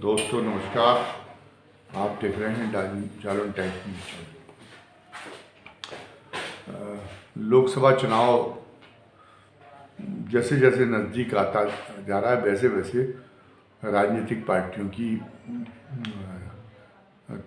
दोस्तों नमस्कार। आप देख रहे हैं जालन टाइम्स न्यूज चैनल। लोकसभा चुनाव जैसे जैसे नज़दीक आता जा रहा है वैसे वैसे राजनीतिक पार्टियों की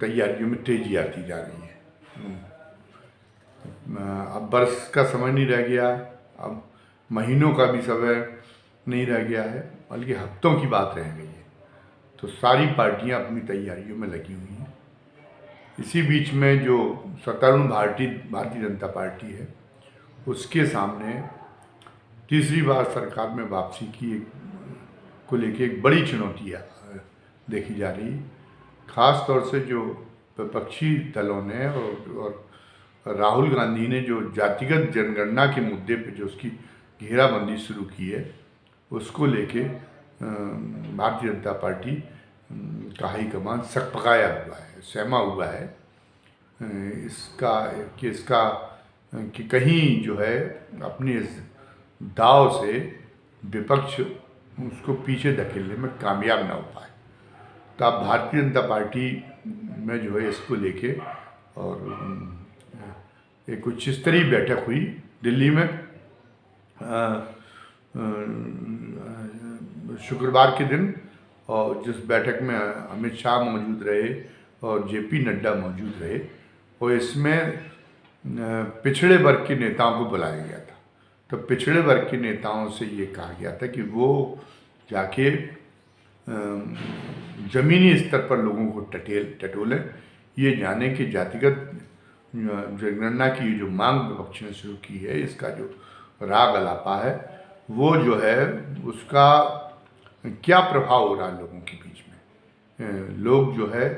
तैयारियों में तेजी आती जा रही है। अब बरस का समय नहीं रह गया, अब महीनों का भी समय नहीं रह गया है, बल्कि हफ्तों की बात रह गई है। तो सारी पार्टियां अपनी तैयारियों में लगी हुई हैं। इसी बीच में जो सत्तारूढ़ भारतीय जनता पार्टी है, उसके सामने तीसरी बार सरकार में वापसी को लेके एक बड़ी चुनौती देखी जा रही। खास तौर से जो विपक्षी दलों ने और राहुल गांधी ने जो जातिगत जनगणना के मुद्दे पे जो उसकी घेराबंदी शुरू की है, उसको लेके भारतीय जनता पार्टी का हाईकमान सकपकाया हुआ है, सहमा हुआ है कि कहीं जो है अपने इस दाव से विपक्ष उसको पीछे धकेलने में कामयाब ना हो पाए। तो अब भारतीय जनता पार्टी में जो है इसको लेके और एक उच्च स्तरीय बैठक हुई दिल्ली में शुक्रवार के दिन, और जिस बैठक में अमित शाह मौजूद रहे और जेपी नड्डा मौजूद रहे, और इसमें पिछड़े वर्ग के नेताओं को बुलाया गया था। तो पिछड़े वर्ग के नेताओं से ये कहा गया था कि वो जाके ज़मीनी स्तर पर लोगों को टटोलें, ये जाने कि जातिगत जनगणना की जो मांग विपक्ष ने शुरू की है, इसका जो राग अलापा है, वो जो है उसका क्या प्रभाव हो रहा है लोगों के बीच में। लोग जो है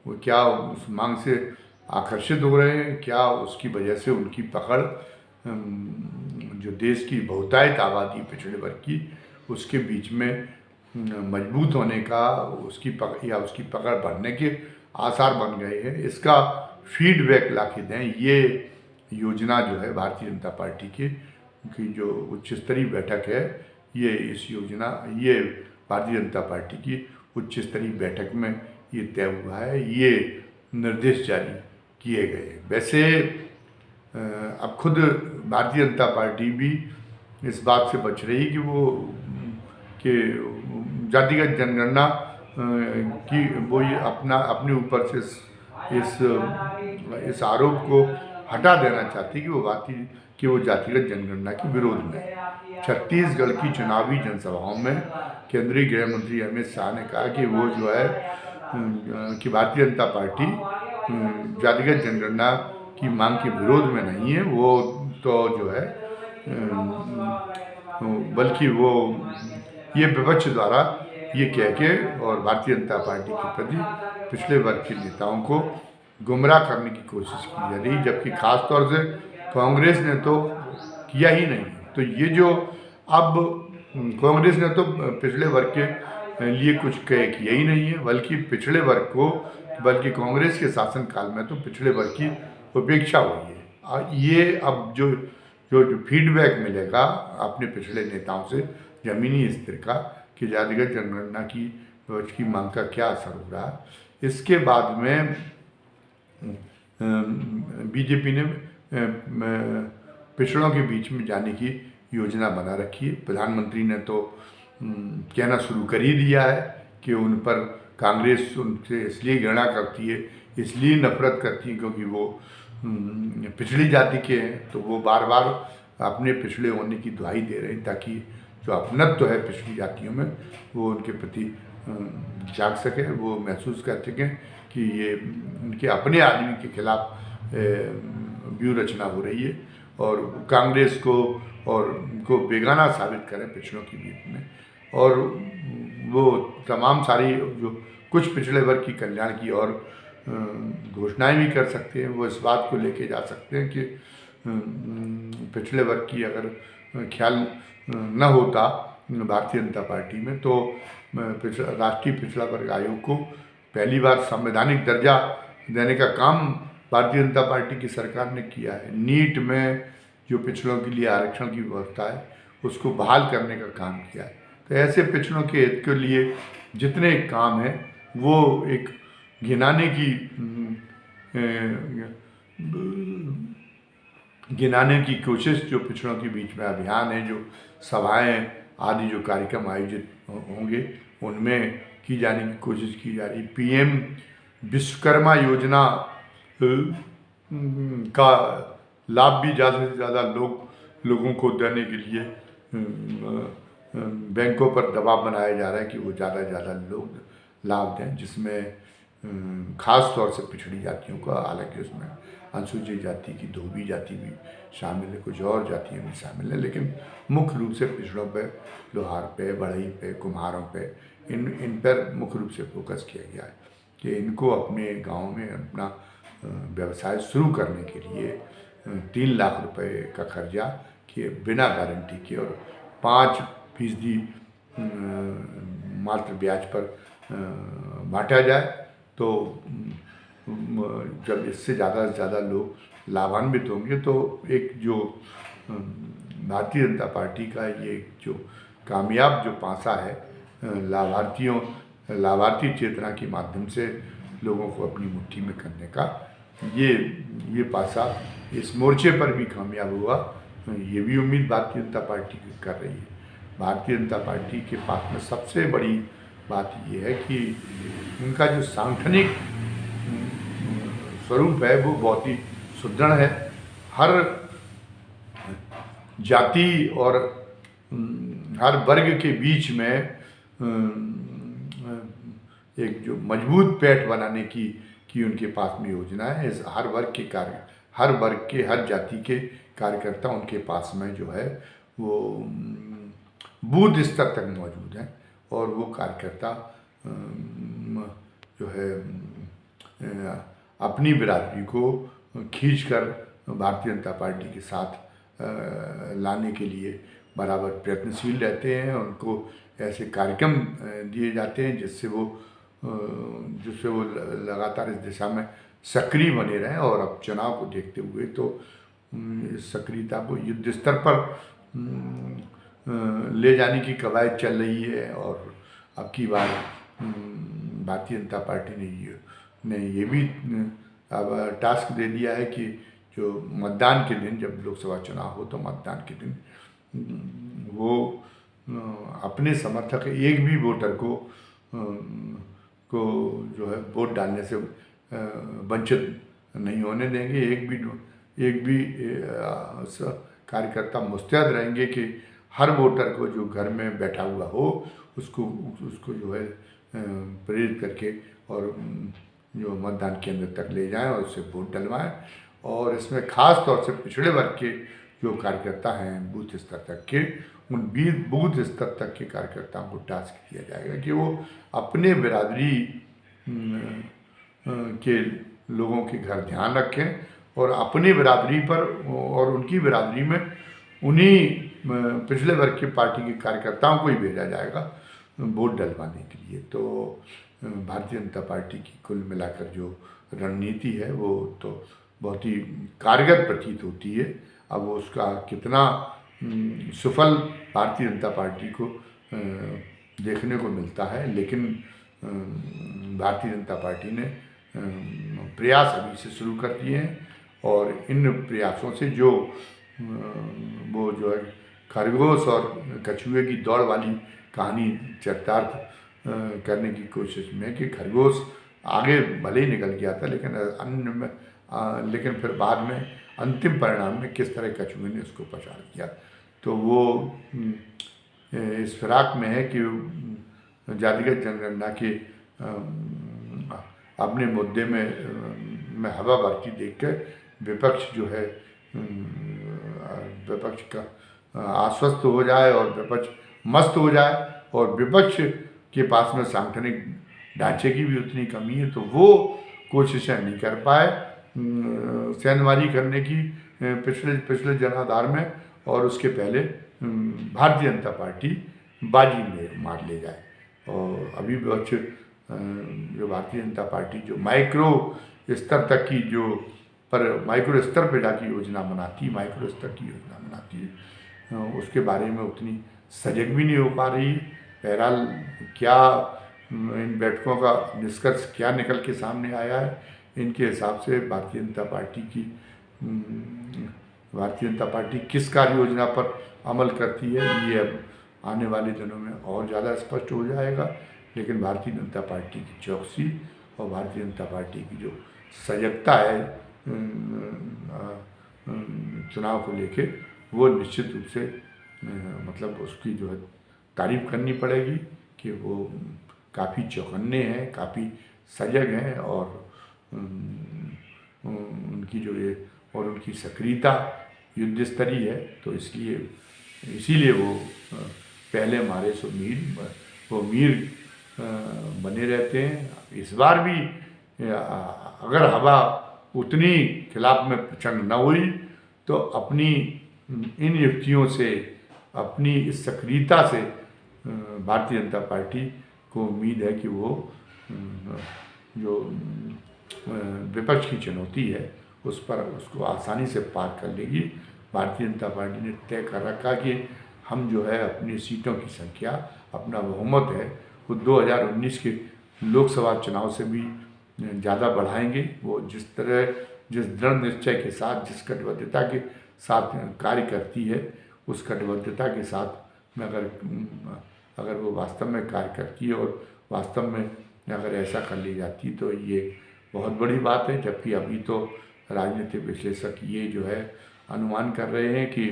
वो क्या उस मांग से आकर्षित हो रहे हैं, क्या उसकी वजह से उनकी पकड़ जो देश की बहुतायत आबादी पिछड़े वर्ग की, उसके बीच में मजबूत होने का उसकी पकड़ बढ़ने के आसार बन गए हैं। इसका फीडबैक ला के दें, ये योजना जो है भारतीय जनता पार्टी की जो उच्च स्तरीय बैठक है, ये भारतीय जनता पार्टी की उच्च स्तरीय बैठक में ये तय हुआ है, ये निर्देश जारी किए गए। वैसे अब खुद भारतीय जनता पार्टी भी इस बात से बच रही कि जातिगत जनगणना की वो ये अपने ऊपर से इस आरोप को हटा देना चाहती कि वो जातिगत जनगणना के विरोध में। छत्तीसगढ़ की चुनावी जनसभाओं में केंद्रीय गृह मंत्री अमित शाह ने कहा कि वो जो है कि भारतीय जनता पार्टी जातिगत जनगणना की मांग के विरोध में नहीं है, वो तो जो है बल्कि वो ये विपक्ष द्वारा ये कह के और भारतीय जनता पार्टी के प्रति पिछले वर्ग के नेताओं को गुमराह करने की कोशिश की जा रही, जबकि खास तौर से कांग्रेस ने तो किया ही नहीं। तो ये जो अब कांग्रेस ने तो पिछड़े वर्ग के लिए कुछ किया ही नहीं है, बल्कि कांग्रेस के शासनकाल में तो पिछड़े वर्ग की उपेक्षा हुई है। ये अब जो फीडबैक मिलेगा अपने पिछड़े नेताओं से ज़मीनी स्तर का कि जातिगत जनगणना की विपक्ष की मांग का क्या असर हो रहा है, इसके बाद में बीजेपी ने पिछड़ों के बीच में जाने की योजना बना रखी है। प्रधानमंत्री ने तो कहना शुरू कर ही दिया है कि उन पर कांग्रेस उनसे इसलिए घृणा करती है, इसलिए नफरत करती है क्योंकि वो पिछड़ी जाति के हैं। तो वो बार बार अपने पिछड़े होने की दुहाई दे रहे हैं ताकि जो अपनत्व है पिछड़ी जातियों में वो उनके प्रति जाग सके, वो महसूस कर सकें कि ये उनके अपने आदमी के खिलाफ व्यूह रचना हो रही है और कांग्रेस को बेगाना साबित करें पिछड़ों के बीच में। और वो तमाम सारी जो कुछ पिछड़े वर्ग की कल्याण की और घोषणाएं भी कर सकते हैं। वो इस बात को लेके जा सकते हैं कि पिछड़े वर्ग की अगर ख्याल न होता भारतीय जनता पार्टी में तो राष्ट्रीय पिछड़ा वर्ग आयोग को पहली बार संवैधानिक दर्जा देने का काम भारतीय जनता पार्टी की सरकार ने किया है। नीट में जो पिछड़ों के लिए आरक्षण की व्यवस्था है उसको बहाल करने का काम किया है। तो ऐसे पिछड़ों के हित के लिए जितने काम हैं वो एक गिनाने की गिनाने की कोशिश, जो पिछड़ों के बीच में अभियान है, जो सभाएं आदि जो कार्यक्रम आयोजित होंगे उनमें की जाने की कोशिश की जा रही। पीएम विश्वकर्मा योजना का लाभ भी ज़्यादा से ज़्यादा लोगों को देने के लिए बैंकों पर दबाव बनाया जा रहा है कि वो ज़्यादा से ज़्यादा लोग लाभ दें, जिसमें खास तौर से पिछड़ी जातियों का, हालांकि उसमें अनुसूचित जाति की धोबी जाति भी शामिल है, कुछ और जातियाँ भी शामिल हैं, लेकिन मुख्य रूप से पिछड़ों पे, लोहार पे, बढ़ई पे, कुम्हारों पे, इन पर मुख्य रूप से फोकस किया गया है कि इनको अपने गांव में अपना व्यवसाय शुरू करने के लिए 3 लाख रुपए का खर्चा किए बिना गारंटी के और 5% मात्र ब्याज पर बांटा जाए। तो जब इससे ज़्यादा से ज़्यादा लोग लाभान्वित होंगे तो एक जो भारतीय जनता पार्टी का ये जो कामयाब जो पासा है लाभार्थी चेतना के माध्यम से लोगों को अपनी मुट्ठी में करने का, ये पासा इस मोर्चे पर भी कामयाब हुआ। ये भी उम्मीद भारतीय जनता पार्टी कर रही है। भारतीय जनता पार्टी के पास में सबसे बड़ी बात ये है कि उनका जो सांगठनिक स्वरूप है वो बहुत ही सुदृढ़ है। हर जाति और हर वर्ग के बीच में एक जो मजबूत पैठ बनाने की उनके पास में योजना है। इस हर वर्ग के हर जाति के कार्यकर्ता उनके पास में जो है वो बूथ स्तर तक मौजूद हैं और वो कार्यकर्ता जो है अपनी बिरादरी को खींचकर भारतीय जनता पार्टी के साथ लाने के लिए बराबर प्रयत्नशील रहते हैं। उनको ऐसे कार्यक्रम दिए जाते हैं जिससे वो लगातार इस दिशा में सक्रिय बने रहें। और अब चुनाव को देखते हुए तो इस सक्रियता को युद्ध स्तर पर ले जाने की कवायद चल रही है। और अब की बार भारतीय जनता पार्टी ने ये भी अब टास्क दे दिया है कि जो मतदान के दिन, जब लोकसभा चुनाव हो तो मतदान के दिन वो अपने समर्थक एक भी वोटर को जो है वोट डालने से वंचित नहीं होने देंगे। एक भी कार्यकर्ता मुस्तैद रहेंगे कि हर वोटर को जो घर में बैठा हुआ हो उसको जो है प्रेरित करके और जो मतदान केंद्र तक ले जाएं और उससे वोट डलवाएं। और इसमें खास तौर से पिछड़े वर्ग के जो कार्यकर्ता हैं बूथ स्तर तक के, उन बूथ स्तर तक के कार्यकर्ताओं को टास्क दिया जाएगा कि वो अपने बिरादरी के लोगों के घर ध्यान रखें और अपनी बिरादरी पर और उनकी बिरादरी में उन्हीं पिछले वर्ग की पार्टी के कार्यकर्ताओं को ही भेजा जाएगा वोट डलवाने के लिए। तो भारतीय जनता पार्टी की कुल मिलाकर जो रणनीति है वो तो बहुत ही कारगर प्रतीत होती है। अब उसका कितना सफल भारतीय जनता पार्टी को देखने को मिलता है, लेकिन भारतीय जनता पार्टी ने प्रयास अभी से शुरू कर दिए हैं और इन प्रयासों से जो वो जो है खरगोश और कछुए की दौड़ वाली कहानी चरितार्थ करने की कोशिश में कि खरगोश आगे भले ही निकल गया था लेकिन फिर बाद में अंतिम परिणाम में किस तरह कछुए ने उसको पछाड़ दिया। तो वो इस फिराक में है कि जातिगत जनगणना के अपने मुद्दे में हवा भरती देखकर विपक्ष जो है विपक्ष का आश्वस्त हो जाए और विपक्ष मस्त हो जाए और विपक्ष के पास में सांगठनिक ढांचे की भी उतनी कमी है तो वो कोशिशें नहीं कर पाए सेंधमारी करने की पिछले जनाधार में और उसके पहले भारतीय जनता पार्टी बाजी में मार ले जाए। और अभी विपक्ष जो भारतीय जनता पार्टी जो माइक्रो स्तर तक की माइक्रो स्तर पर जाकर योजना बनाती है उसके बारे में उतनी सजग भी नहीं हो पा रही। बहरहाल क्या इन बैठकों का निष्कर्ष क्या निकल के सामने आया है, इनके हिसाब से भारतीय जनता पार्टी किस कार्य योजना पर अमल करती है, ये अब आने वाले दिनों में और ज़्यादा स्पष्ट हो जाएगा। लेकिन भारतीय जनता पार्टी की चौकसी और भारतीय जनता पार्टी की जो सजगता है चुनाव को लेके, वो निश्चित रूप से मतलब उसकी जो है तारीफ करनी पड़ेगी कि वो काफ़ी चौकन्ने हैं, काफ़ी सजग हैं और उनकी जो ये और उनकी सक्रियता युद्ध स्तरीय है। तो इसीलिए वो पहले हमारे सो मीर बने रहते हैं। इस बार भी अगर हवा उतनी खिलाफ में प्रचंड न हुई तो अपनी इन युक्तियों से, अपनी इस सक्रियता से भारतीय जनता पार्टी को उम्मीद है कि वो जो विपक्ष की चुनौती है उसको आसानी से पार कर लेगी। भारतीय जनता पार्टी ने तय कर रखा कि हम जो है अपनी सीटों की संख्या, अपना बहुमत है वो 2019 के लोकसभा चुनाव से भी ज़्यादा बढ़ाएंगे। वो जिस दृढ़ निश्चय के साथ, जिस कटिबद्धता के साथ कार्य करती है, उस कटिबद्धता के साथ में अगर वो वास्तव में कार्य करती है और वास्तव में अगर ऐसा कर ली जाती तो ये बहुत बड़ी बात है। जबकि अभी तो राजनीतिक विश्लेषक ये जो है अनुमान कर रहे हैं कि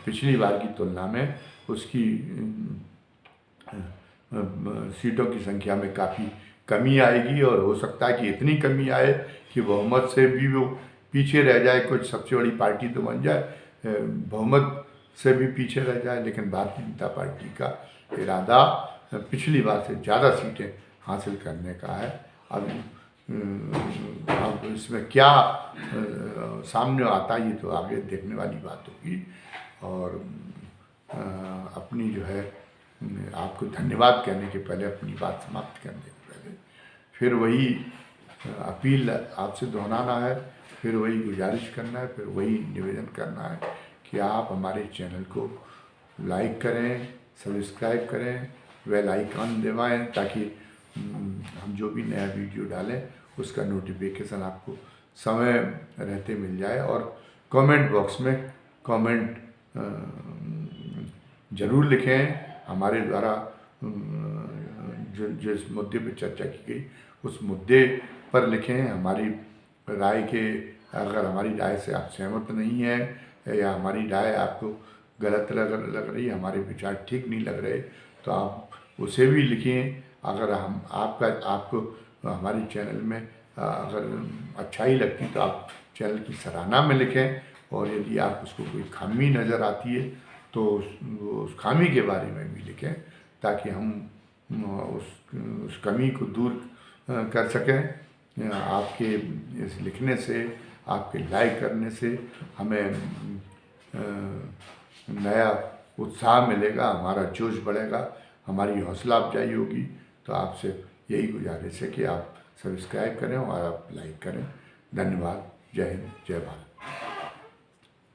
पिछली बार की तुलना में उसकी सीटों की संख्या में काफ़ी कमी आएगी और हो सकता है कि इतनी कमी आए कि बहुमत से भी वो पीछे रह जाए। कुछ सबसे बड़ी पार्टी तो बन जाए, बहुमत से भी पीछे रह जाए। लेकिन भारतीय जनता पार्टी का इरादा पिछली बार से ज़्यादा सीटें हासिल करने का है। अब इसमें क्या सामने आता है ये तो आगे देखने वाली बात होगी। और अपनी जो है आपको धन्यवाद कहने के पहले, अपनी बात समाप्त करने के पहले फिर वही अपील आपसे दोहराना है, फिर वही गुजारिश करना है, फिर वही निवेदन करना है कि आप हमारे चैनल को लाइक करें, सब्सक्राइब करें, बेल आइकन दबाएं ताकि हम जो भी नया वीडियो डालें उसका नोटिफिकेशन आपको समय रहते मिल जाए। और कमेंट बॉक्स में कमेंट ज़रूर लिखें। हमारे द्वारा जिस मुद्दे पर चर्चा की गई उस मुद्दे पर लिखें। हमारी राय के, अगर हमारी राय से आप सहमत नहीं हैं या हमारी राय आपको गलत लग रही, हमारे विचार ठीक नहीं लग रहे, तो आप उसे भी लिखें। अगर आपको हमारे चैनल में अगर अच्छाई लगती तो आप चैनल की सराहना में लिखें। और यदि आप उसको कोई खामी नज़र आती है तो उस खामी के बारे में भी लिखें ताकि हम उस कमी को दूर कर सकें। आपके इस लिखने से, आपके लाइक करने से हमें नया उत्साह मिलेगा, हमारा जोश बढ़ेगा, हमारी हौसला अफजाई होगी। तो आपसे यही गुजारिश है कि आप सब्सक्राइब करें और आप लाइक करें। धन्यवाद। जय हिंद, जय भारत।